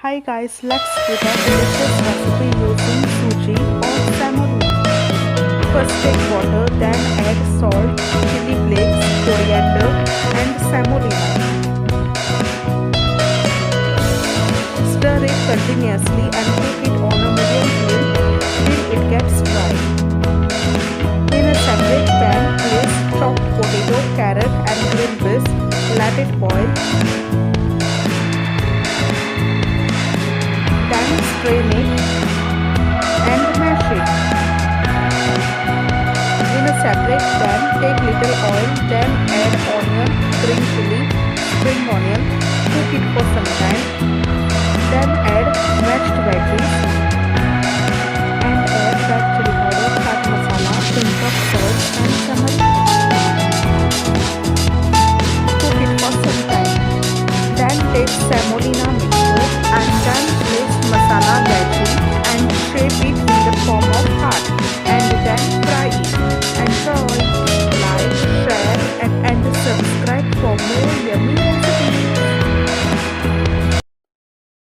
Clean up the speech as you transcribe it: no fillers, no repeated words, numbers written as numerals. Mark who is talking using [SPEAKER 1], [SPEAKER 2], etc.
[SPEAKER 1] Hi guys, let's prepare delicious recipe using suji or semolina. First take water, then add salt, chili flakes, coriander and semolina. Stir it continuously and cook it on a medium flame till it gets dry. In a separate pan, place chopped potato, carrot and green peas. Let it boil. Then strain it and mash it. In a separate pan, take little oil, then add onion, green chili, spring onion, cook it for some time. Then add mashed veggies and add red chili powder, chaat masala, pinch of salt and turmeric. Cook it for some time. Then take semolina mixture and then place masala veggie and shape it in the form of heart and then fry it. Enjoy, like, share and subscribe for more yummy recipes.